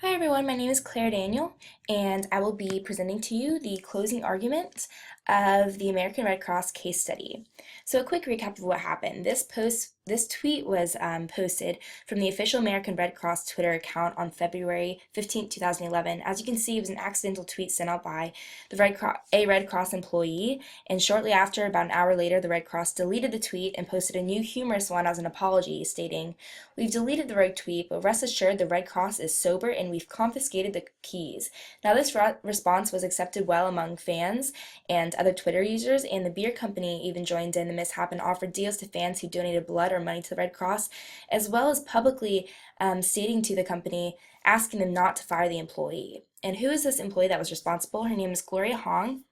Hi everyone, my name is Claire Daniel, and I will be presenting to you the closing argument of the American Red Cross case study. So a quick recap of what happened. This tweet was posted from the official American Red Cross Twitter account on February 15, 2011. As you can see, it was an accidental tweet sent out by a Red Cross employee, and shortly after, about an hour later, the Red Cross deleted the tweet and posted a new humorous one as an apology, stating, "We've deleted the rogue tweet, but rest assured the Red Cross is sober and we've confiscated the keys." Now, this response was accepted well among fans and other Twitter users, and the beer company even joined in the mishap and offered deals to fans who donated blood or money to the Red Cross, as well as publicly stating to the company, asking them not to fire the employee. And who is this employee that was responsible? Her name is Gloria Hong.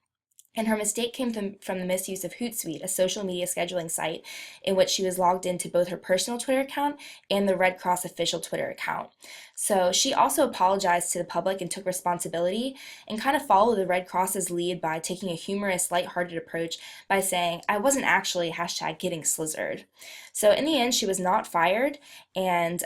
And her mistake came from the misuse of Hootsuite, a social media scheduling site in which she was logged into both her personal Twitter account and the Red Cross official Twitter account. So she also apologized to the public and took responsibility and kind of followed the Red Cross's lead by taking a humorous, lighthearted approach by saying, "I wasn't actually #getting slizzard." So in the end, she was not fired, and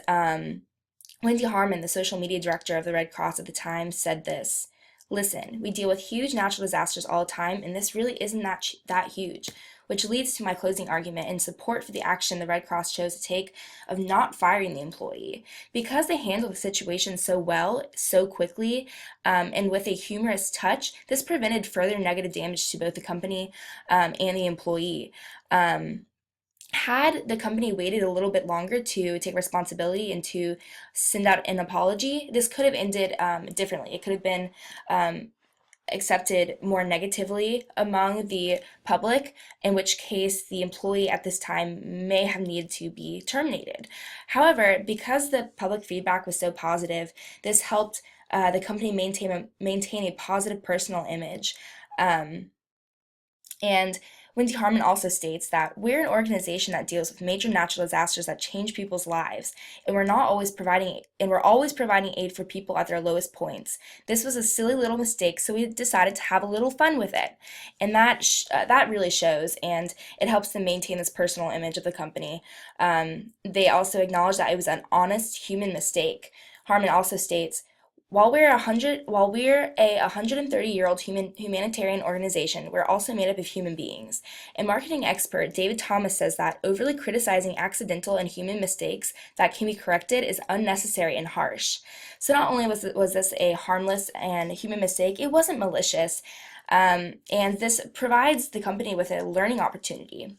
Wendy Harman, the social media director of the Red Cross at the time, said this: "Listen, we deal with huge natural disasters all the time, and this really isn't that huge." Which leads to my closing argument in support for the action the Red Cross chose to take of not firing the employee. Because they handled the situation so well, so quickly, and with a humorous touch, this prevented further negative damage to both the company and the employee. Had the company waited a little bit longer to take responsibility and to send out an apology, this could have ended differently. It could have been accepted more negatively among the public, in which case the employee at this time may have needed to be terminated. However, because the public feedback was so positive, this helped the company maintain a positive personal image. And Wendy Harman also states that we're an organization that deals with major natural disasters that change people's lives, and we're always providing aid for people at their lowest points. This was a silly little mistake, so we decided to have a little fun with it, and that really shows, and it helps them maintain this personal image of the company. They also acknowledge that it was an honest human mistake. Harman also states, while we're a 130-year-old humanitarian organization, we're also made up of human beings. And marketing expert David Thomas says that overly criticizing accidental and human mistakes that can be corrected is unnecessary and harsh. So not only was this a harmless and human mistake, it wasn't malicious, and this provides the company with a learning opportunity.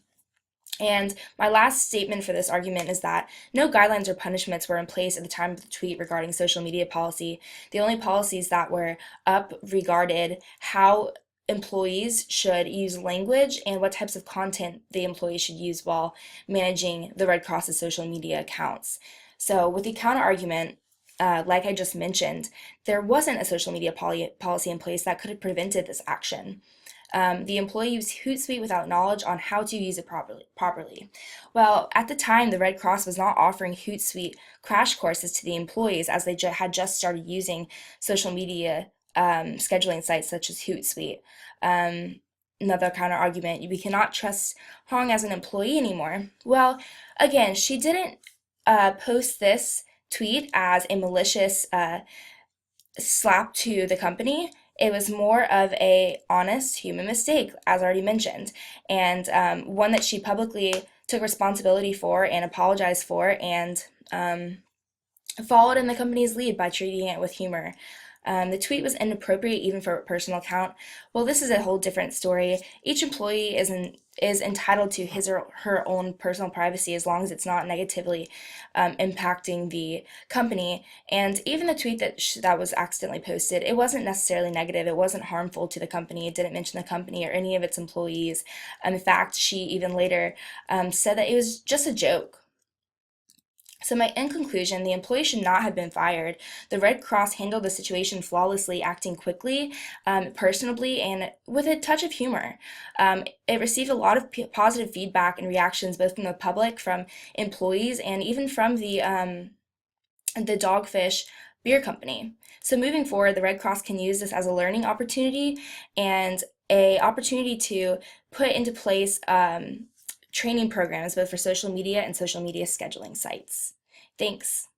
And my last statement for this argument is that no guidelines or punishments were in place at the time of the tweet regarding social media policy. The only policies that were up regarded how employees should use language and what types of content the employees should use while managing the Red Cross's social media accounts. So with the counter argument, like I just mentioned, there wasn't a social media policy in place that could have prevented this action. The employee used Hootsuite without knowledge on how to use it properly. Well, at the time, the Red Cross was not offering Hootsuite crash courses to the employees as they had just started using social media scheduling sites such as Hootsuite. Another counter argument, we cannot trust Hong as an employee anymore. Well, again, she didn't post this tweet as a malicious slap to the company. It was more of a honest human mistake, as already mentioned, and one that she publicly took responsibility for and apologized for, and followed in the company's lead by treating it with humor. The tweet was inappropriate even for a personal account. Well, this is a whole different story. Each employee is entitled to his or her own personal privacy as long as it's not negatively impacting the company. And even the tweet that was accidentally posted, it wasn't necessarily negative. It wasn't harmful to the company. It didn't mention the company or any of its employees. In fact, she even later said that it was just a joke. So in conclusion, the employee should not have been fired. The Red Cross handled the situation flawlessly, acting quickly, personably, and with a touch of humor. It received a lot of positive feedback and reactions, both from the public, from employees, and even from the Dogfish Beer Company. So moving forward, the Red Cross can use this as a learning opportunity and a opportunity to put into place training programs both for social media and social media scheduling sites. Thanks.